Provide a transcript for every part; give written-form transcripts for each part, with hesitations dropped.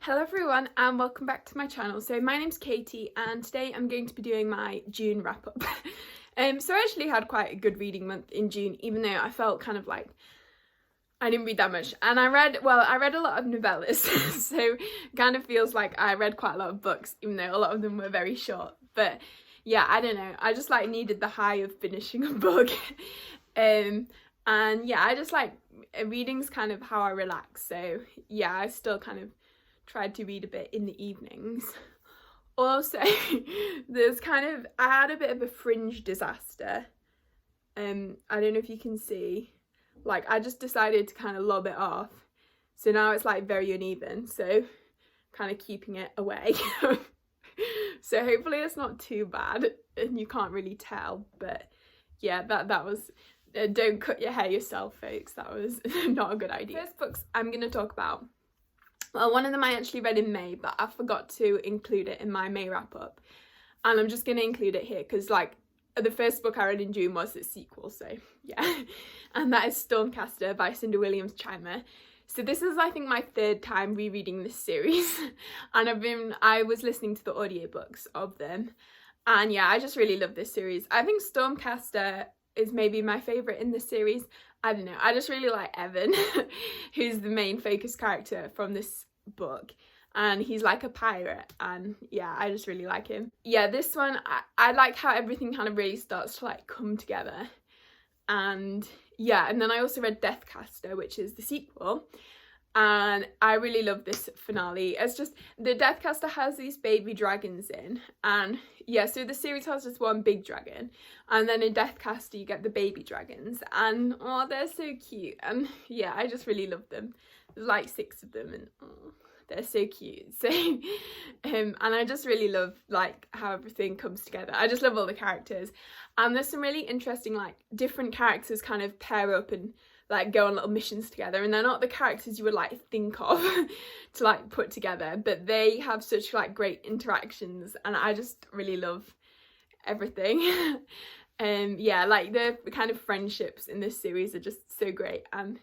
Hello everyone and welcome back to my channel. So my name's Katie and today I'm going to be doing my June wrap up. So I actually had quite a good reading month in June, even though I felt kind of like I didn't read that much. And I read a lot of novellas, so kind of feels like I read quite a lot of books, even though a lot of them were very short. But yeah, I don't know, I just like needed the high of finishing a book. And yeah, I just like reading's kind of how I relax. So yeah, I still kind of tried to read a bit in the evenings. Also, I had a bit of a fringe disaster. I don't know if you can see, like I just decided to kind of lob it off. So now it's like very uneven, so kind of keeping it away. So hopefully it's not too bad and you can't really tell, but yeah, that was, don't cut your hair yourself folks, that was not a good idea. First books I'm going to talk about, well, one of them I actually read in May, but I forgot to include it in my May wrap up. And I'm just going to include it here because, like, the first book I read in June was its sequel, so yeah. And that is Castor by Cinda Williams Chimer. So this is, I think, my third time rereading this series. And I was listening to the audiobooks of them. And yeah, I just really love this series. I think Castor is maybe my favourite in this series. I don't know, I just really like Evan, who's the main focus character from this book, and he's like a pirate, and yeah, I just really like him. Yeah, this one, I like how everything kind of really starts to like come together. And yeah, and then I also read Castor, which is the sequel, and I really love this finale. It's just, the Castor has these baby dragons in, and yeah, so the series has just one big dragon, and then in Castor you get the baby dragons, and oh, they're so cute. And yeah, I just really love them. There's like 6 of them, and oh, they're so cute. So and I just really love like how everything comes together. I just love all the characters, and there's some really interesting like different characters kind of pair up and like go on little missions together, and they're not the characters you would like think of to like put together, but they have such like great interactions, and I just really love everything. Yeah, like the kind of friendships in this series are just so great, and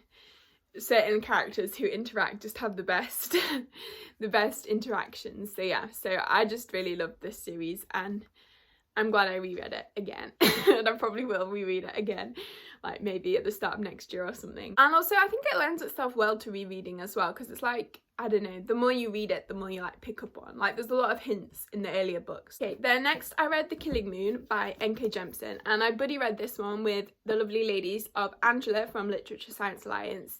certain characters who interact just have the best the best interactions. So yeah, so I just really love this series, and I'm glad I reread it again. And I probably will reread it again, like maybe at the start of next year or something. And also I think it lends itself well to rereading as well, because it's like, I don't know, the more you read it, the more you like pick up on. Like there's a lot of hints in the earlier books. Okay, then next I read The Killing Moon by N.K. Jemisin, and I buddy read this one with the lovely ladies of Angela from Literature Science Alliance,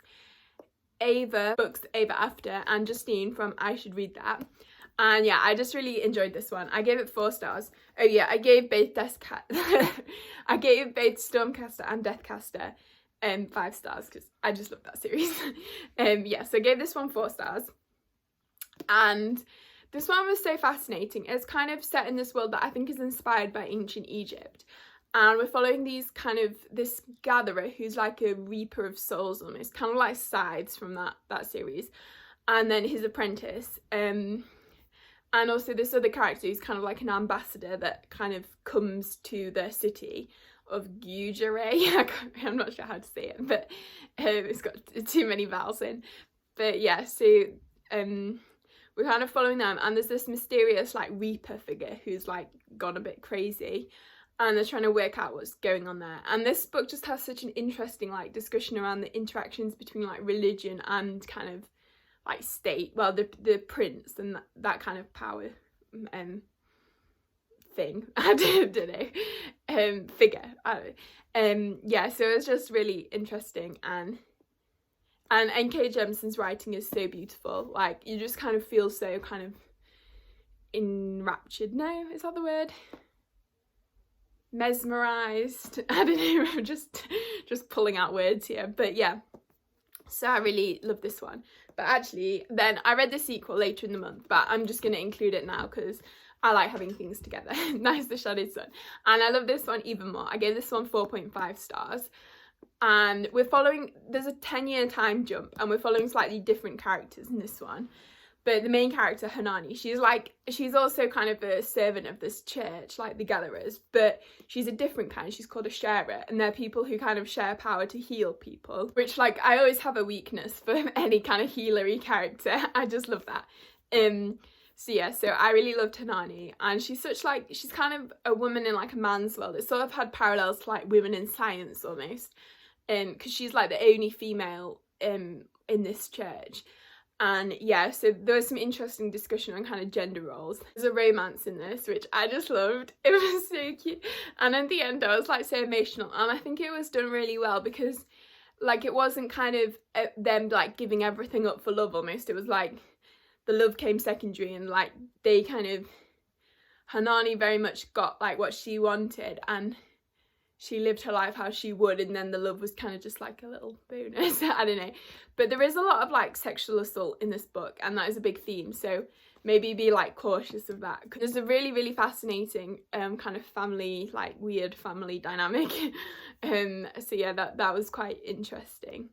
Ava, Books Ava After, and Justine from I Should Read That. And yeah, I just really enjoyed this one. I gave it 4 stars. Oh yeah, I gave both I gave both Stormcaster and Deathcaster 5 stars because I just love that series. Yeah, so I gave this one 4 stars. And this one was so fascinating. It's kind of set in this world that I think is inspired by ancient Egypt. And we're following this gatherer who's like a reaper of souls almost, kind of like Sides from that series. And then his apprentice. And also this other character who's kind of like an ambassador that kind of comes to the city of Gujarat. I'm not sure how to say it, but it's got too many vowels in. But yeah, so we're kind of following them, and there's this mysterious like reaper figure who's like gone a bit crazy, and they're trying to work out what's going on there. And this book just has such an interesting like discussion around the interactions between like religion and kind of like state, well, the prince and that kind of power thing. I don't know, figure. I don't know. Yeah, so it's just really interesting, and N.K. Jemisin's writing is so beautiful. Like you just kind of feel so kind of enraptured. No, is that the word? Mesmerized. I don't know. I'm just pulling out words here, but yeah. So I really love this one. But actually, then I read the sequel later in the month, but I'm just going to include it now because I like having things together. Nice the Shadowed Sun. And I love this one even more. I gave this one 4.5 stars. And there's a 10-year time jump, and we're following slightly different characters in this one. But the main character, Hanani, she's also kind of a servant of this church, like the gatherers, but she's a different kind. She's called a sharer, and they're people who kind of share power to heal people, which, like, I always have a weakness for any kind of healery character. I just love that. So yeah, so I really loved Hanani, and she's such like, she's kind of a woman in like a man's world. It sort of had parallels to like women in science almost, because she's like the only female in this church. And yeah, so there was some interesting discussion on kind of gender roles. There's a romance in this, which I just loved. It was so cute. And at the end, I was like so emotional. And I think it was done really well because like it wasn't kind of them like giving everything up for love almost. It was like the love came secondary, and like they kind of, Hanani very much got like what she wanted, and she lived her life how she would, and then the love was kind of just like a little bonus. I don't know, but there is a lot of like sexual assault in this book, and that is a big theme, so maybe be like cautious of that. There's a really fascinating kind of family, like weird family dynamic. So yeah, that was quite interesting.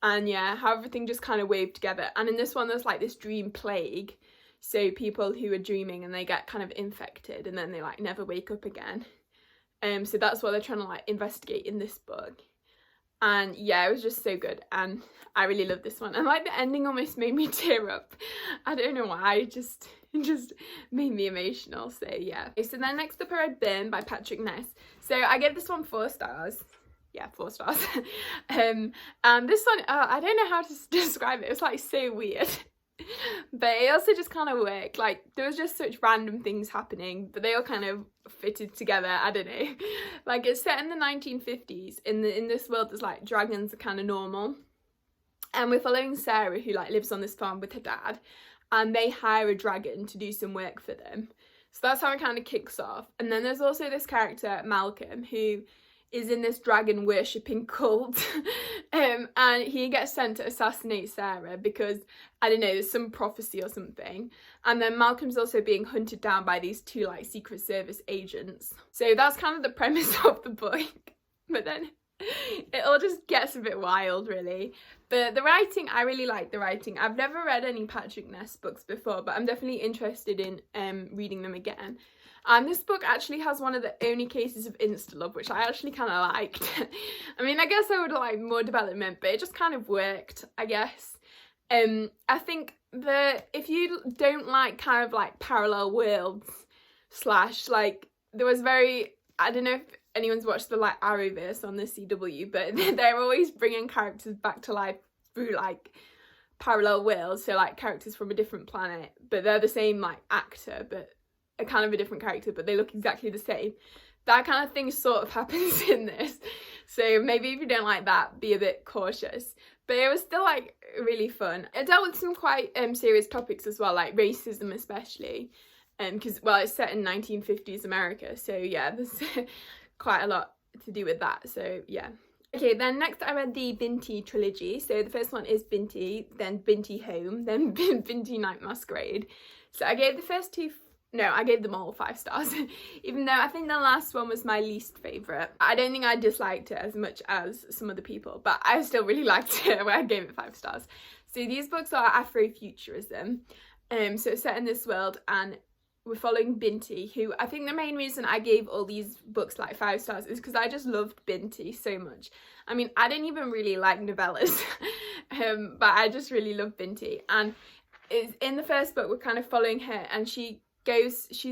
And yeah, how everything just kind of waved together. And in this one there's like this dream plague, so people who are dreaming and they get kind of infected and then they like never wake up again. So that's what they're trying to like investigate in this book. And yeah, it was just so good, and I really loved this one. And like the ending almost made me tear up. I don't know why, it just made me emotional. So yeah. Okay, so then next up I read Burn by Patrick Ness. So I gave this one 4 stars. Yeah, 4 stars. And this one, I don't know how to describe it. It was like so weird. But it also just kind of worked. Like there was just such random things happening, but they all kind of fitted together. I don't know. Like it's set in the 1950s. In this world there's like dragons are kind of normal, and we're following Sarah, who like lives on this farm with her dad, and they hire a dragon to do some work for them. So that's how it kind of kicks off. And then there's also this character Malcolm, who is in this dragon worshipping cult. And he gets sent to assassinate Sarah because, I don't know, there's some prophecy or something. And then Malcolm's also being hunted down by these 2 like Secret Service agents. So that's kind of the premise of the book. But then it all just gets a bit wild, really. But the writing, I really like the writing. I've never read any Patrick Ness books before, but I'm definitely interested in reading them again. And this book actually has one of the only cases of insta-love, which I actually kind of liked. I mean, I guess I would like more development, but it just kind of worked, I guess. I think if you don't like kind of like parallel worlds / like, there was I don't know if anyone's watched the like Arrowverse on the CW, but they're always bringing characters back to life through like parallel worlds. So like characters from a different planet, but they're the same like actor, but a kind of a different character, but they look exactly the same. That kind of thing sort of happens in this, so maybe if you don't like that, be a bit cautious. But it was still like really fun. It dealt with some quite serious topics as well, like racism especially, because well, it's set in 1950s America, so yeah, there's quite a lot to do with that. So yeah. Okay, then next I read the Binti trilogy. So the first one is Binti, then Binti Home, then Binti Night Masquerade. So I gave the first 2, no, I gave them all 5 stars, even though I think the last one was my least favourite. I don't think I disliked it as much as some other people, but I still really liked it when I gave it 5 stars. So these books are Afrofuturism, so it's set in this world, and we're following Binti, who I think the main reason I gave all these books like 5 stars is because I just loved Binti so much. I mean, I didn't even really like novellas, but I just really loved Binti. And in the first book, we're kind of following her, and she's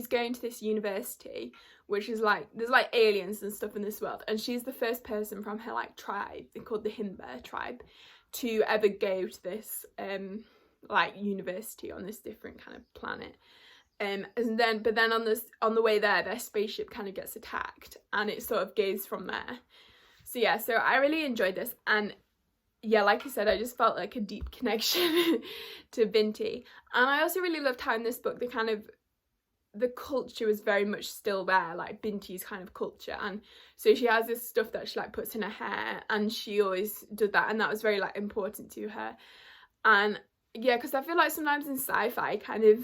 going to this university, which is like, there's like aliens and stuff in this world, and she's the first person from her like tribe, they're called the Himba tribe, to ever go to this like university on this different kind of planet. But then on the way there, their spaceship kind of gets attacked, and it sort of goes from there. So yeah, so I really enjoyed this, and yeah, like I said, I just felt like a deep connection to Binti. And I also really loved how in this book the culture was very much still there, like Binti's kind of culture. And so she has this stuff that she like puts in her hair, and she always did that, and that was very like important to her. And yeah, because I feel like sometimes in sci-fi kind of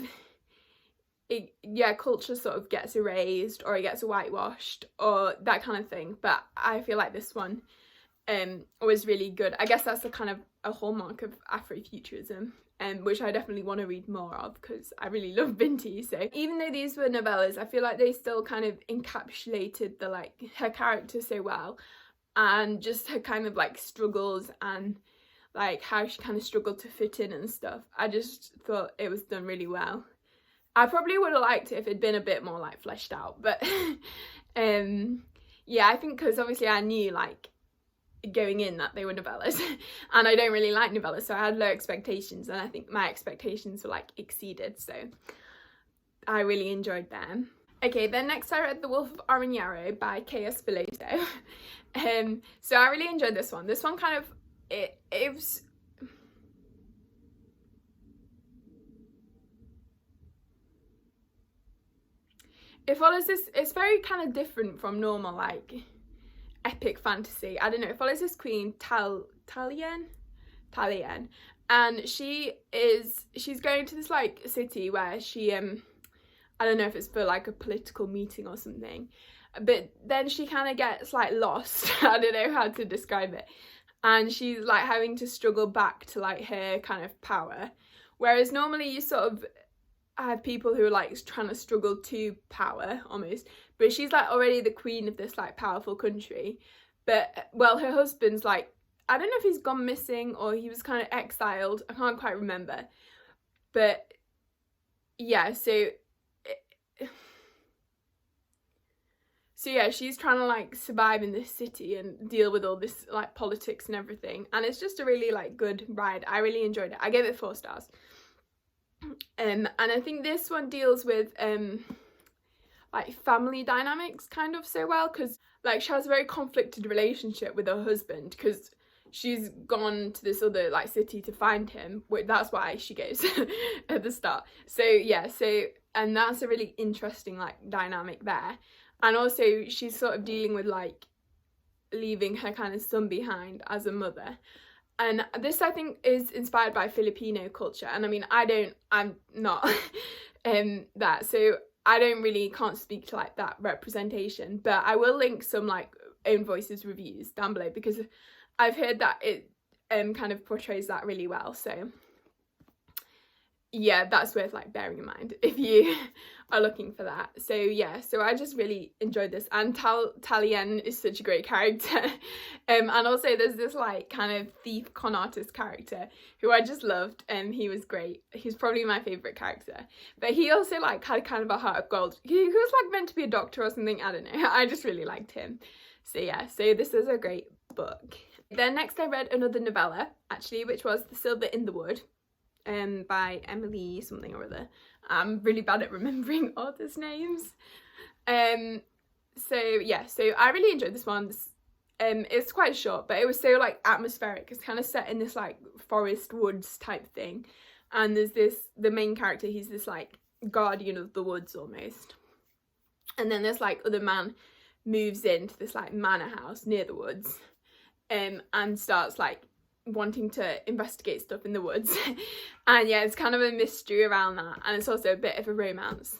culture sort of gets erased, or it gets whitewashed, or that kind of thing. But I feel like this one was really good. I guess that's a kind of a hallmark of Afrofuturism, which I definitely want to read more of because I really love Binti. So even though these were novellas, I feel like they still kind of encapsulated the like her character so well, and just her kind of like struggles and like how she kind of struggled to fit in and stuff. I just thought it was done really well. I probably would have liked it if it'd been a bit more like fleshed out, but yeah, I think because obviously I knew like going in that they were novellas and I don't really like novellas, so I had low expectations, and I think my expectations were like exceeded, so I really enjoyed them. Okay, then next I read The Wolf of Aranyaro by K.S. Veloso. So I really enjoyed this one. This one kind of, it was, it follows this, it's very kind of different from normal like epic fantasy. I don't know, it follows this queen, Talion, and she's going to this like city where she I don't know if it's for like a political meeting or something, but then she kind of gets like lost. I don't know how to describe it, and she's like having to struggle back to like her kind of power, whereas normally you sort of have people who are like trying to struggle to power almost, but she's like already the queen of this like powerful country, but well, her husband's like, I don't know if he's gone missing or he was kind of exiled, I can't quite remember, but yeah, so yeah, she's trying to like survive in this city and deal with all this like politics and everything, and it's just a really like good ride. I really enjoyed it. I gave it 4 stars. And I think this one deals with like family dynamics kind of so well, because like she has a very conflicted relationship with her husband because she's gone to this other like city to find him. That's why she goes at the start. So yeah, and that's a really interesting like dynamic there. And also she's sort of dealing with like leaving her kind of son behind as a mother. And this I think is inspired by Filipino culture. And I mean, I'm not that, so I can't speak to like that representation, but I will link some like Own Voices reviews down below because I've heard that it kind of portrays that really well. So yeah, that's worth like bearing in mind if you are looking for that. So yeah, so I just really enjoyed this, and Talion is such a great character. And also there's this like kind of thief con artist character who I just loved, and he was great. He's probably my favourite character, but he also like had kind of a heart of gold. He was like meant to be a doctor or something, I don't know. I just really liked him. So yeah, so this is a great book. Then next I read another novella actually, which was The Silver in the Wood by Emily something or other. I'm really bad at remembering authors' names. So yeah, so I really enjoyed this one. It's quite short, but it was so like atmospheric. It's kind of set in this like forest woods type thing, and there's the main character, he's this like guardian of the woods almost, and then this like other man moves into this like manor house near the woods, and starts like wanting to investigate stuff in the woods. And yeah, it's kind of a mystery around that, and it's also a bit of a romance.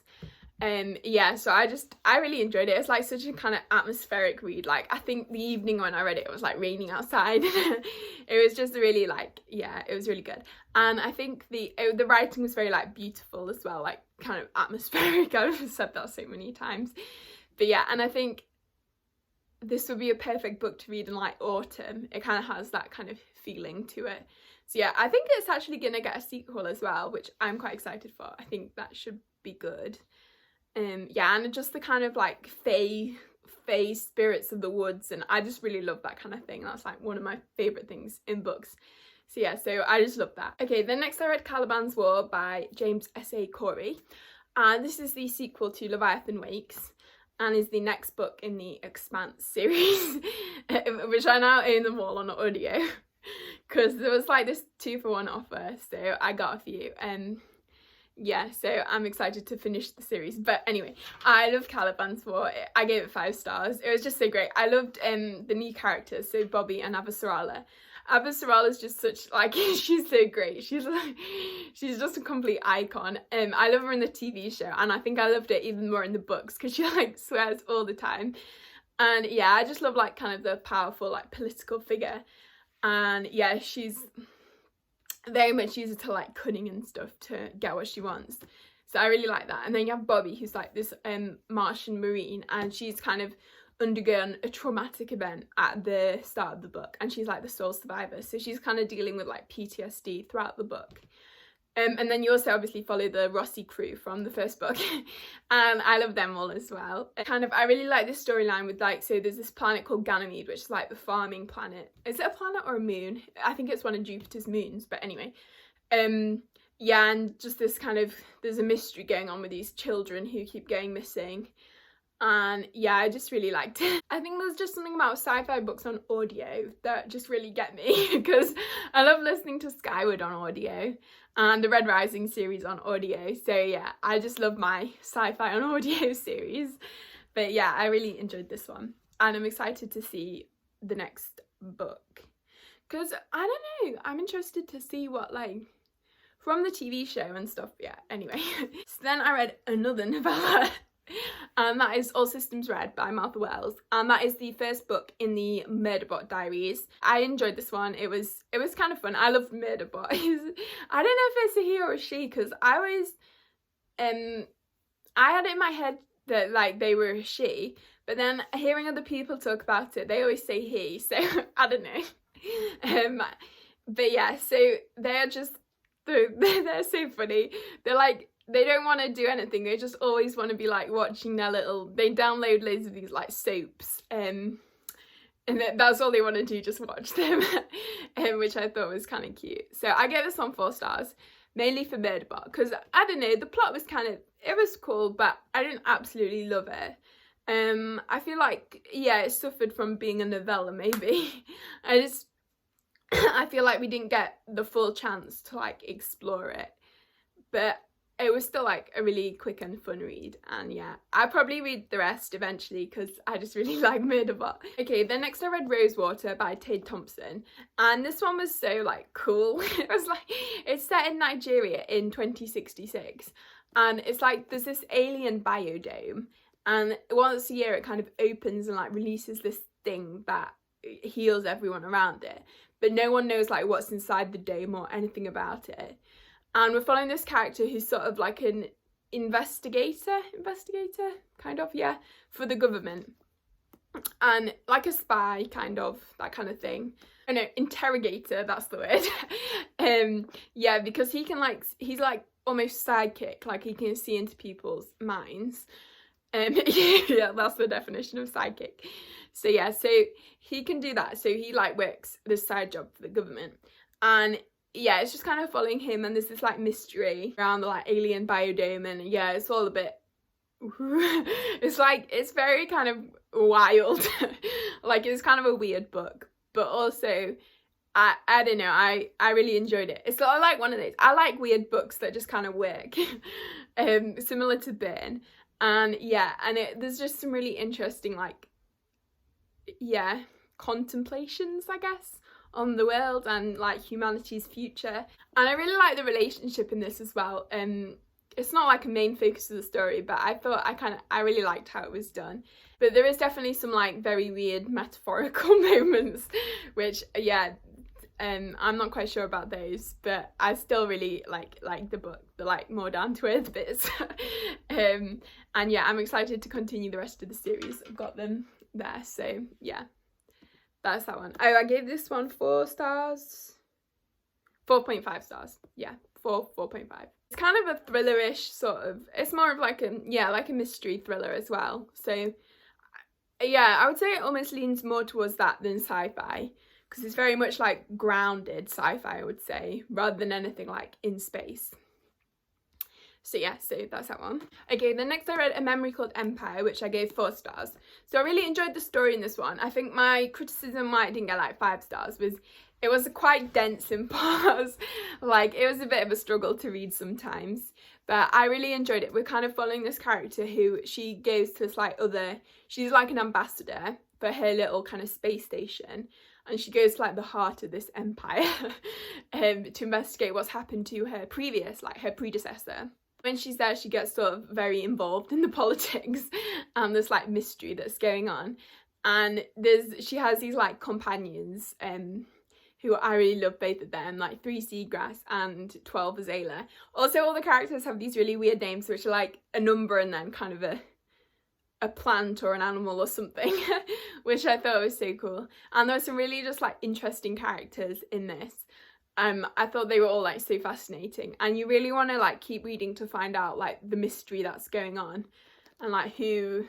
Yeah, so I really enjoyed it. It's like such a kind of atmospheric read. Like I think the evening when I read it, it was like raining outside. It was just really like, yeah, it was really good. And I think the writing was very like beautiful as well, like kind of atmospheric. I've said that so many times, but yeah, and I think this would be a perfect book to read in like autumn. It kind of has that kind of feeling to it. So yeah, I think it's actually gonna get a sequel as well, which I'm quite excited for. I think that should be good. Yeah, and just the kind of like fae spirits of the woods, and I just really love that kind of thing. That's like one of my favourite things in books. So yeah, so I just love that. Okay, then next I read Calibans War by James S.A. Corey, and this is the sequel to Leviathan Wakes, and is the next book in the Expanse series, which I now own them all on audio because there was like this 2-for-1 offer, so I got a few. Yeah, so I'm excited to finish the series. But anyway, I love Calibans War. I gave it 5 stars. It was just so great. I loved the new characters, so Bobby and Avasarala. Avasarala's just such like she's so great. She's just a complete icon. I love her in the TV show, and I think I loved it even more in the books because she like swears all the time. And yeah, I just love like kind of the powerful like political figure. And yeah, she's very much used to like cunning and stuff to get what she wants. So I really like that. And then you have Bobby, who's like this Martian marine, and she's kind of undergone a traumatic event at the start of the book, and she's like the sole survivor, so she's kind of dealing with like PTSD throughout the book. And then you also obviously follow the Rossi crew from the first book, and I love them all as well. I really like this storyline with like, so there's this planet called Ganymede, which is like the farming planet. Is it a planet or a moon? I think it's one of Jupiter's moons, but anyway. Yeah, and just this kind of, there's a mystery going on with these children who keep going missing. And yeah, I just really liked it. I think there's just something about sci-fi books on audio that just really get me, because I love listening to Skyward on audio and the Red Rising series on audio. So yeah, I just love my sci-fi on audio series. But yeah, I really enjoyed this one, and I'm excited to see the next book, because I don't know, I'm interested to see what, like, from the TV show and stuff. Yeah, anyway. So then I read another novella, and that is All Systems Red by Martha Wells, and that is the first book in the Murderbot diaries. I enjoyed this one. It was kind of fun. I love Murderbot. I don't know if it's a he or a she, because I always I had it in my head that like they were a she, but then hearing other people talk about it, they always say he, so I don't know. But yeah, so they're so funny. They're like, they don't want to do anything, they just always want to be like watching their little, they download loads of these like soaps, and that's all they want to do, just watch them. Which I thought was kind of cute. So I gave this one 4 stars, mainly for Murderbot, because I don't know, the plot was kind of, it was cool, but I didn't absolutely love it. I feel like, yeah, it suffered from being a novella maybe. I feel like we didn't get the full chance to like explore it, but it was still like a really quick and fun read. And yeah, I'll probably read the rest eventually, because I just really like Murderbot. Okay, then next I read Rosewater by Tade Thompson, and this one was so like cool. It was like, it's set in Nigeria in 2066, and it's like there's this alien biodome, and once a year it kind of opens and like releases this thing that heals everyone around it, but no one knows like what's inside the dome or anything about it. And we're following this character who's sort of like an investigator, kind of, yeah, for the government. And like a spy, kind of, that kind of thing. Oh no, interrogator, that's the word. Yeah, because he can like, he's like almost sidekick, like he can see into people's minds. Yeah, that's the definition of sidekick. So yeah, so he can do that. So he like works this side job for the government. And yeah, it's just kind of following him, and there's this like mystery around the like alien biodome, and yeah, it's all a bit it's like, it's very kind of wild. Like, it's kind of a weird book, but also I don't know, I really enjoyed it. It's sort of like one of those, I like weird books that just kind of work. Similar to Burn. And yeah, and there's just some really interesting like, yeah, contemplations, I guess, on the world and like humanity's future. And I really like the relationship in this as well. It's not like a main focus of the story, but I thought I really liked how it was done. But there is definitely some like very weird metaphorical moments, which yeah, I'm not quite sure about those, but I still really like the book, the like more down to earth bits. And yeah, I'm excited to continue the rest of the series. I've got them there, so yeah. That's that one. Oh, I gave this one 4 stars. 4.5 stars. Yeah, 4.5. It's kind of a thrillerish sort of, it's more of like a, yeah, like a mystery thriller as well. So yeah, I would say it almost leans more towards that than sci-fi, because it's very much like grounded sci-fi, I would say, rather than anything like in space. So yeah, so that's that one. Okay, then next I read A Memory Called Empire, which I gave 4 stars. So I really enjoyed the story in this one. I think my criticism why I didn't get like 5 stars was it was quite dense in parts. Like, it was a bit of a struggle to read sometimes. But I really enjoyed it. We're kind of following this character who, she goes to this like she's like an ambassador for her little kind of space station. And she goes to like the heart of this empire to investigate what's happened to her predecessor. When she's there, she gets sort of very involved in the politics and this like mystery that's going on. And she has these like companions who I really love, both of them, like 3 Seagrass and 12 Azalea. Also, all the characters have these really weird names, which are like a number and then kind of a a plant or an animal or something, which I thought was so cool. And there were some really just like interesting characters in this. I thought they were all like so fascinating, and you really want to like keep reading to find out like the mystery that's going on and like who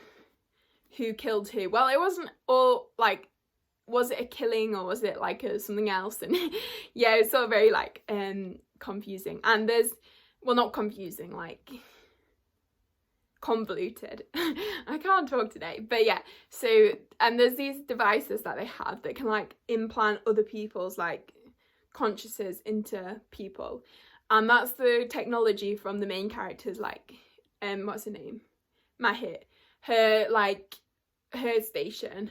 killed who. Well, it wasn't all like, was it a killing or was it like something else? And yeah, it's all very like confusing, and there's, well, not confusing, like convoluted. I can't talk today, but yeah, so there's these devices that they have that can like implant other people's like consciousness into people, and that's the technology from the main character's like what's her name, Mahit, her station,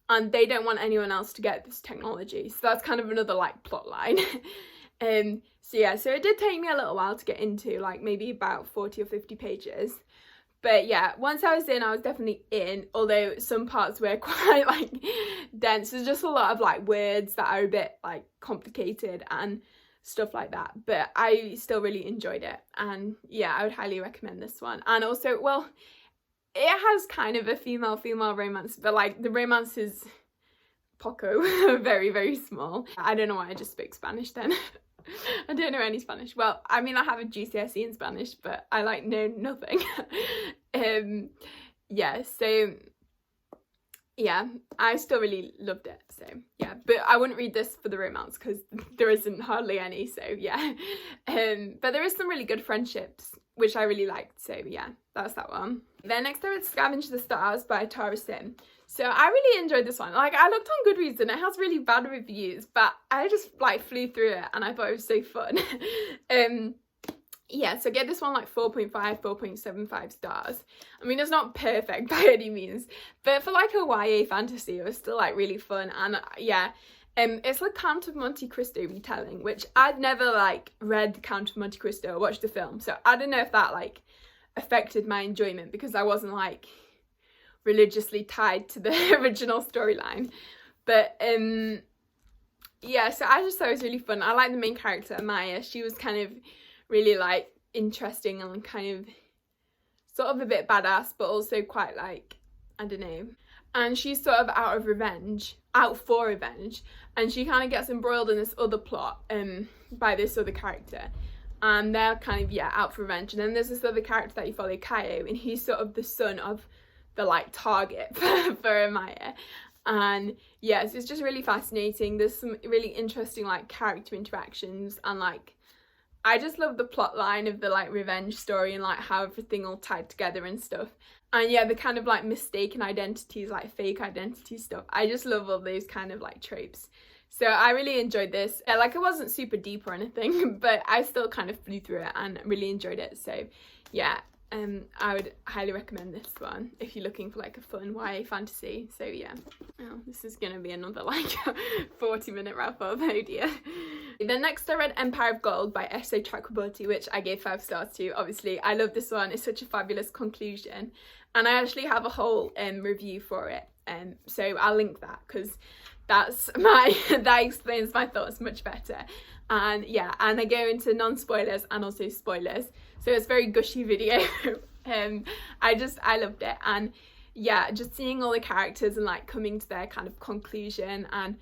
and they don't want anyone else to get this technology, so that's kind of another like plot line. So yeah, so it did take me a little while to get into, like maybe about 40 or 50 pages. But yeah, once I was in, I was definitely in, although some parts were quite like dense. There's just a lot of like words that are a bit like complicated and stuff like that. But I still really enjoyed it. And yeah, I would highly recommend this one. And also, well, it has kind of a female romance, but like the romance is poco, very, very small. I don't know why I just spoke Spanish then. I don't know any Spanish. Well, I mean, I have a GCSE in Spanish, but I like know nothing. Yeah, so yeah, I still really loved it. So yeah, but I wouldn't read this for the romance because there isn't hardly any. So yeah, but there is some really good friendships, which I really liked. So yeah, that's that one. Then next I read Scavenge the Stars by Tara Sim. So I really enjoyed this one. Like, I looked on Goodreads and it has really bad reviews, but I just like flew through it and I thought it was so fun. Yeah, so I get this one like 4.5, 4.75 stars. I mean, it's not perfect by any means, but for like a YA fantasy, it was still like really fun. And yeah, it's like Count of Monte Cristo retelling, which I'd never like read Count of Monte Cristo or watched the film. So I don't know if that like affected my enjoyment because I wasn't like religiously tied to the original storyline. But yeah, so I just thought it was really fun. I like the main character, Maya. She was kind of really like interesting and kind of sort of a bit badass, but also quite like, I don't know. And she's sort of out for revenge, and she kind of gets embroiled in this other plot by this other character, and they're kind of, yeah, out for revenge. And then there's this other character that you follow, Kaio, and he's sort of the son of the like target for Maya. And yes, it's just really fascinating. There's some really interesting like character interactions, and like I just love the plot line of the like revenge story and like how everything all tied together and stuff. And yeah, the kind of like mistaken identities, like fake identity stuff. I just love all those kind of like tropes. So I really enjoyed this. Like, it wasn't super deep or anything, but I still kind of flew through it and really enjoyed it. So yeah, I would highly recommend this one if you're looking for like a fun YA fantasy. So yeah, oh, this is gonna be another like 40-minute wrap up, oh dear. Then next I read Empire of Gold by S.A. Chakraborty, which I gave 5 stars to. Obviously I love this one. It's such a fabulous conclusion, and I actually have a whole review for it, so I'll link that because that explains my thoughts much better. And yeah, and I go into non-spoilers and also spoilers, so it's a very gushy video. I loved it. And yeah, just seeing all the characters and like coming to their kind of conclusion and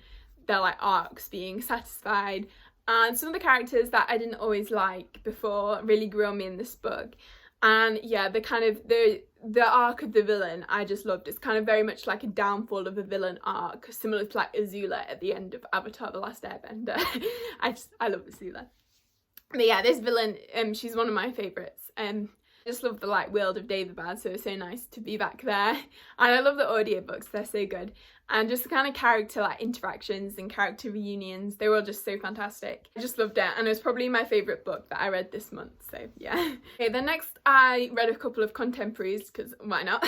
their like arcs being satisfied, and some of the characters that I didn't always like before really grew on me in this book. And yeah, the kind of the arc of the villain I just loved. It's kind of very much like a downfall of a villain arc, similar to like Azula at the end of Avatar: The Last Airbender. I love Azula. But yeah, this villain, she's one of my favourites. I just love the like world of David, so it's so nice to be back there. And I love the audiobooks, they're so good. And just the kind of character like interactions and character reunions, they were all just so fantastic. I just loved it, and it was probably my favourite book that I read this month, so yeah. Okay, then next I read a couple of contemporaries, because why not?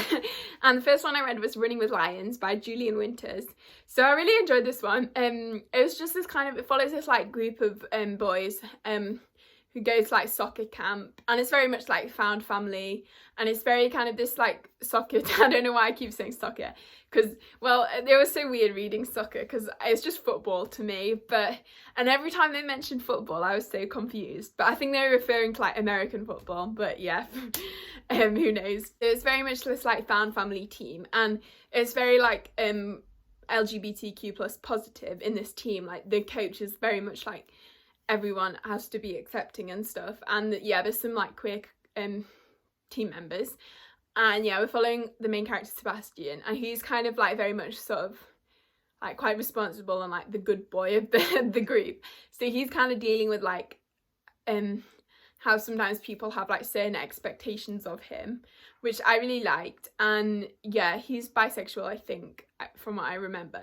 And the first one I read was Running with Lions by Julian Winters. So I really enjoyed this one. It was just this kind of, it follows this like group of boys who goes to like soccer camp, and it's very much like found family, and it's very kind of this like soccer I don't know why I keep saying soccer, because well, it was so weird reading soccer because it's just football to me, and every time they mentioned football I was so confused, but I think they were referring to like American football, but yeah. Who knows. It's very much this like found family team, and it's very like LGBTQ plus positive in this team. Like the coach is very much like everyone has to be accepting and stuff, and yeah, there's some like queer team members, and yeah, we're following the main character Sebastian, and he's kind of like very much sort of like quite responsible and like the good boy of the group. So he's kind of dealing with like how sometimes people have like certain expectations of him, which I really liked. And yeah, he's bisexual, I think, from what I remember.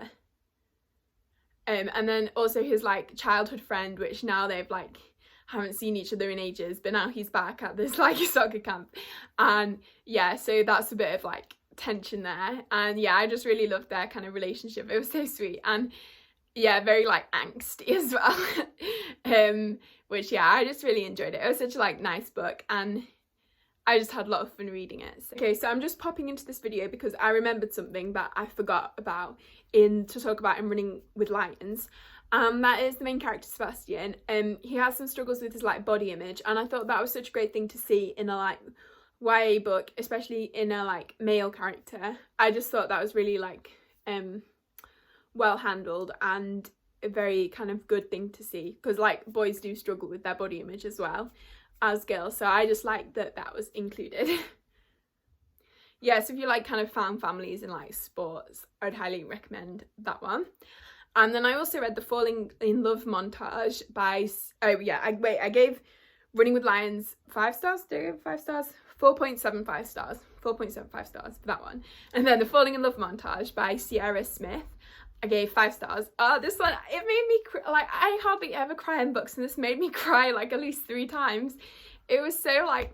And then also his like childhood friend, which now they've like haven't seen each other in ages, but now he's back at this like soccer camp, and yeah, so that's a bit of like tension there. And yeah, I just really loved their kind of relationship. It was so sweet, and yeah, very like angsty as well. Which yeah, I just really enjoyed it. It was such a like nice book, and I just had a lot of fun reading it. Okay, so I'm just popping into this video because I remembered something that I forgot about to talk about in Running with Lions. That is the main character Sebastian. He has some struggles with his like body image, and I thought that was such a great thing to see in a like YA book, especially in a like male character. I just thought that was really like well handled and a very kind of good thing to see, because like boys do struggle with their body image as well as girls, so I just like that that was included. Yeah, so if you like kind of found families in like sports, I'd highly recommend that one. And then I also read the Falling in Love montage by I gave Running with Lions 5 stars. Did I give 5 stars? 4.75 stars. 4.75 stars for that one. And then the Falling in Love montage by Sierra Smith, I gave 5 stars. This one, it made me cry. Like, I hardly ever cry in books, and this made me cry like at least 3 times. It was so like,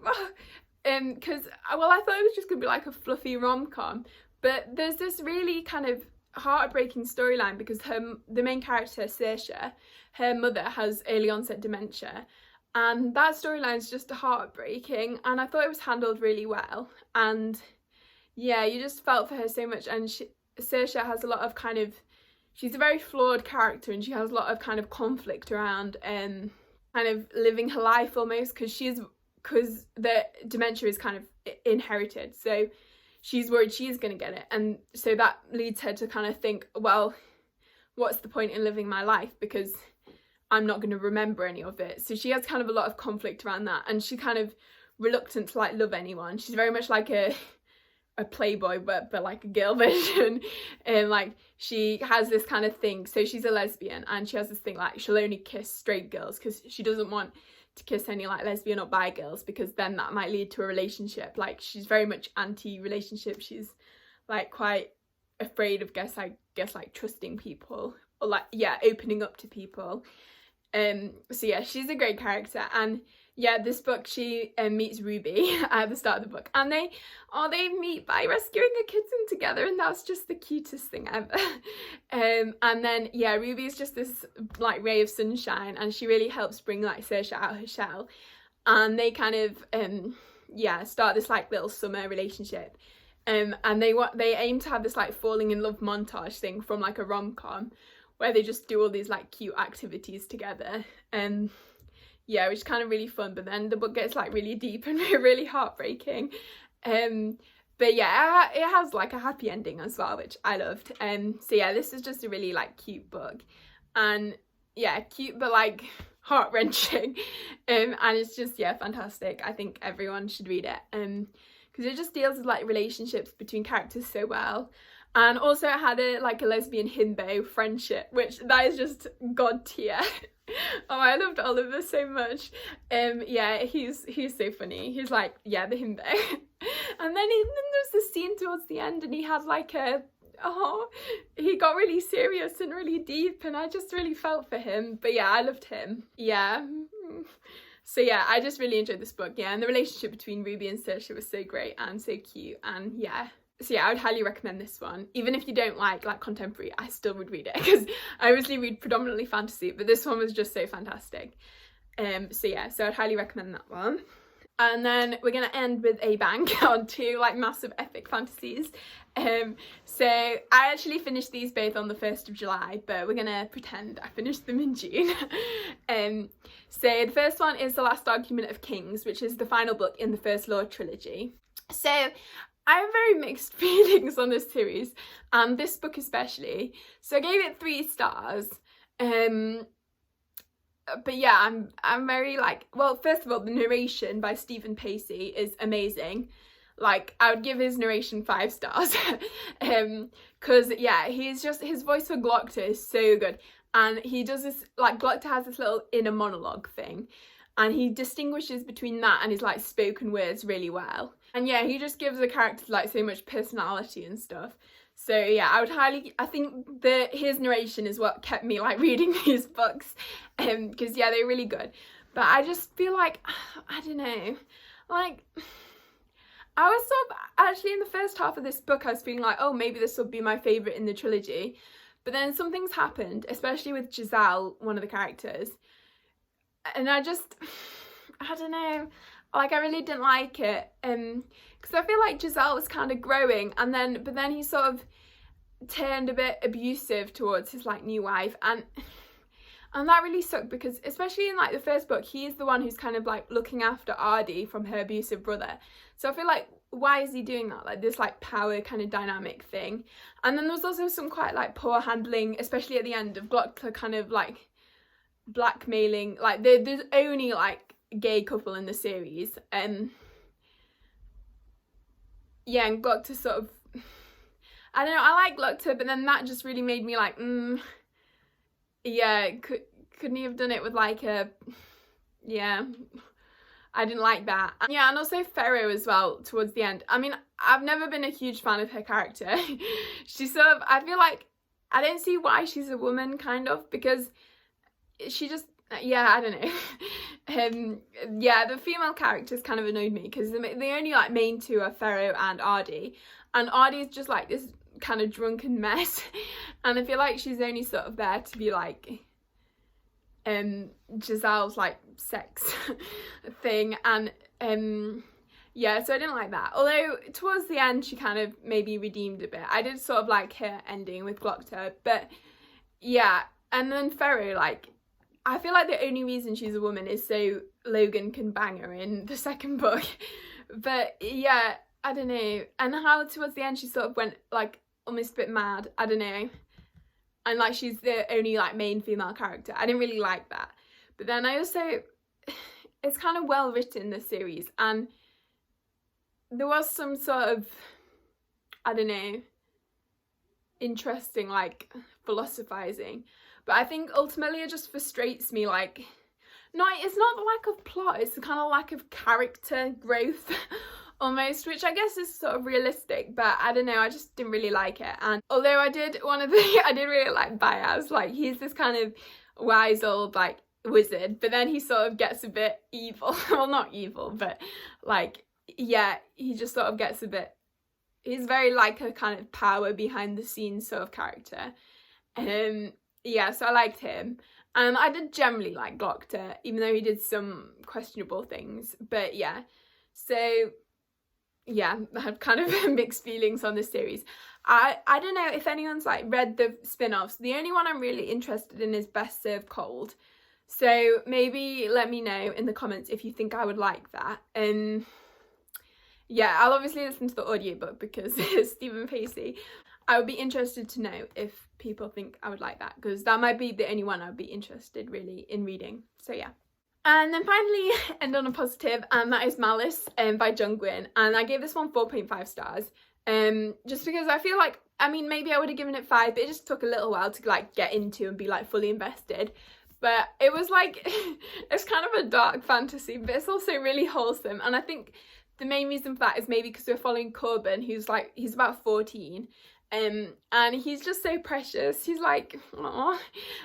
because well, I thought it was just gonna be like a fluffy rom-com, but there's this really kind of heartbreaking storyline because the main character Saoirse, her mother has early onset dementia, and that storyline is just heartbreaking, and I thought it was handled really well. And yeah, you just felt for her so much, and Saoirse has a lot of kind of, she's a very flawed character, and she has a lot of kind of conflict around kind of living her life almost, because the dementia is kind of inherited, so she's worried she's going to get it, and so that leads her to kind of think, well, what's the point in living my life, because I'm not going to remember any of it. So she has kind of a lot of conflict around that, and she's kind of reluctant to like love anyone. She's very much like a playboy, but like a girl version, and like she has this kind of thing, so she's a lesbian, and she has this thing like she'll only kiss straight girls because she doesn't want to kiss any like lesbian or bi girls, because then that might lead to a relationship. Like, she's very much anti-relationship. She's like quite afraid of like trusting people, or like, yeah, opening up to people. So yeah, she's a great character. And yeah, this book, she meets Ruby at the start of the book, and they meet by rescuing a kitten together, and that's just the cutest thing ever. And then yeah, Ruby is just this like ray of sunshine, and she really helps bring like Saoirse out of her shell, and they kind of start this like little summer relationship. And they aim to have this like falling in love montage thing from like a rom-com, where they just do all these like cute activities together, and yeah, which is kind of really fun. But then the book gets like really deep and really heartbreaking. But yeah, it has like a happy ending as well, which I loved. So yeah, this is just a really like cute book, and yeah, cute but like heart-wrenching. And it's just, yeah, fantastic. I think everyone should read it, because it just deals with like relationships between characters so well. And also it had a lesbian himbo friendship, which that is just god tier. Oh, I loved Oliver so much. Yeah, he's so funny. He's like, yeah, the himbo. And then there's this scene towards the end, and he had like he got really serious and really deep, and I just really felt for him. But yeah, I loved him. Yeah. So yeah, I just really enjoyed this book. Yeah, and the relationship between Ruby and Saoirse was so great and so cute, and yeah. So yeah, I would highly recommend this one. Even if you don't like contemporary, I still would read it, because I obviously read predominantly fantasy, but this one was just so fantastic. So yeah, so I'd highly recommend that one. And then we're going to end with a bang on two like massive epic fantasies. So I actually finished these both on the 1st of July, but we're going to pretend I finished them in June. So the first one is The Last Argument of Kings, which is the final book in the First Law trilogy. So I have very mixed feelings on this series, and this book especially. So I gave it 3 stars. But yeah, I'm very like, well, first of all, the narration by Stephen Pacey is amazing. Like, I would give his narration 5 stars. Because yeah, he's just, his voice for Glockta is so good, and he does this, like, Glockta has this little inner monologue thing, and he distinguishes between that and his like spoken words really well. And yeah, he just gives the characters like so much personality and stuff. So yeah, I think his narration is what kept me like reading these books, because yeah, they're really good. But I just feel like, I don't know, like, I was sort of, actually in the first half of this book I was feeling like, oh, maybe this will be my favourite in the trilogy. But then some things happened, especially with Giselle, one of the characters, and I don't know, like, I really didn't like it, because I feel like Giselle was kind of growing, but then he sort of turned a bit abusive towards his like new wife, and that really sucked, because especially in like the first book, he is the one who's kind of like looking after Ardy from her abusive brother. So I feel like, why is he doing that? Like this like power kind of dynamic thing. And then there was also some quite like poor handling, especially at the end, of Glockta kind of like blackmailing, like there's only like gay couple in the series, yeah, and Glockta sort of, I don't know, I like Glockta, but then that just really made me like, yeah, couldn't he have done it with like a, yeah, I didn't like that. And yeah, and also Pharaoh as well towards the end. I mean, I've never been a huge fan of her character. She sort of, I feel like, I don't see why she's a woman, kind of, because she just, yeah, I don't know. Yeah, the female characters kind of annoyed me, because the only like main 2 are Pharaoh and Ardy, and Ardy's just like this kind of drunken mess, and I feel like she's only sort of there to be like Giselle's like sex thing, and yeah, so I didn't like that. Although towards the end she kind of maybe redeemed a bit. I did sort of like her ending with Glockta, but yeah, and then Pharaoh, like, I feel like the only reason she's a woman is so Logan can bang her in the second book. But yeah, I don't know. And how towards the end she sort of went like almost a bit mad, I don't know. And like she's the only like main female character. I didn't really like that. But then I also, it's kind of well written, this series, and there was some sort of, I don't know, interesting like philosophizing. But I think ultimately it just frustrates me, like, no, it's not the lack of plot, it's the kind of lack of character growth almost, which I guess is sort of realistic, but I don't know, I just didn't really like it. And although I did really like Baez, like he's this kind of wise old like wizard, but then he sort of gets a bit evil. Well, not evil, but like, yeah, he just sort of gets a bit, he's very like a kind of power behind the scenes sort of character. Yeah, so I liked him. And I did generally like Glockta, even though he did some questionable things. But yeah, so yeah, I had kind of mixed feelings on this series. I don't know if anyone's like read the spin-offs. The only one I'm really interested in is Best Served Cold. So maybe let me know in the comments if you think I would like that. Yeah, I'll obviously listen to the audiobook because it's Stephen Pacey. I would be interested to know if people think I would like that, because that might be the only one I would be interested really in reading. So yeah. And then finally, end on a positive, and that is Malice by John Gwynne. And I gave this one 4.5 stars. Just because I feel like, I mean, maybe I would have given it 5, but it just took a little while to like get into and be like fully invested. But it was like, it's kind of a dark fantasy, but it's also really wholesome. And I think the main reason for that is maybe because we're following Corbin, who's like, he's about 14. And he's just so precious. He's like, aww,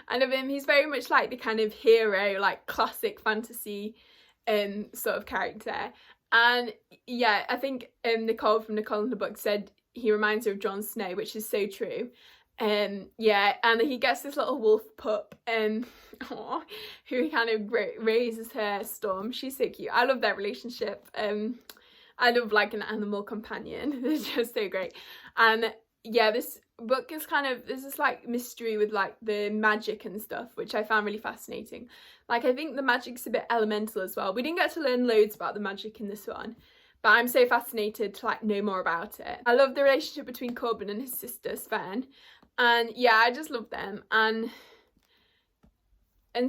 I love him. He's very much like the kind of hero, like classic fantasy sort of character. And yeah, I think Nicole from Nicole in the Book said he reminds her of Jon Snow, which is so true. Yeah, and he gets this little wolf pup, who kind of raises her Storm. She's so cute. I love their relationship. I love like an animal companion. They're just so great. And yeah, this book is kind of, there's this like mystery with like the magic and stuff, which I found really fascinating. Like, I think the magic's a bit elemental as well. We didn't get to learn loads about the magic in this one, but I'm so fascinated to like know more about it. I love the relationship between Corbin and his sister Sven, and yeah, I just love them. And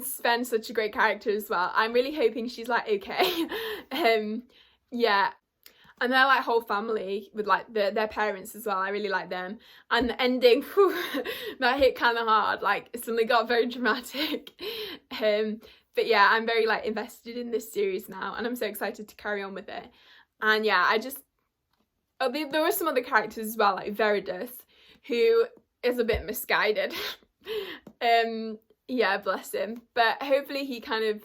Sven's such a great character as well. I'm really hoping she's like okay. Yeah, and their like whole family with like their parents as well, I really like them. And the ending, whew, that hit kind of hard. Like, it suddenly got very dramatic. But yeah, I'm very like invested in this series now, and I'm so excited to carry on with it. And yeah, I just, there were some other characters as well, like Veridus, who is a bit misguided. Yeah, bless him. But hopefully he kind of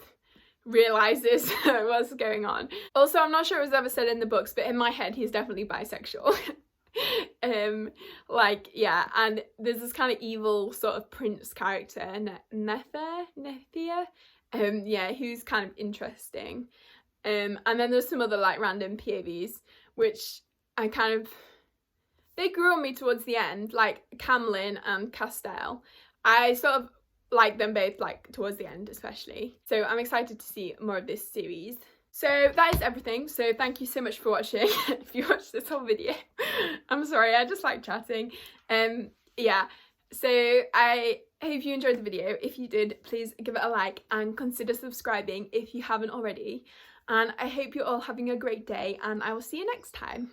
realizes what's going on. Also, I'm not sure it was ever said in the books, but in my head he's definitely bisexual. Like, yeah, and there's this kind of evil sort of prince character, Nethia, yeah, who's kind of interesting. And then there's some other like random POVs which I kind of, they grew on me towards the end, like Camlin and Castor. I sort of like them both, like towards the end especially. So I'm excited to see more of this series. So that is everything. So thank you so much for watching. If you watched this whole video, I'm sorry, I just like chatting. Yeah, so I hope you enjoyed the video. If you did, please give it a like and consider subscribing if you haven't already. And I hope you're all having a great day, and I will see you next time.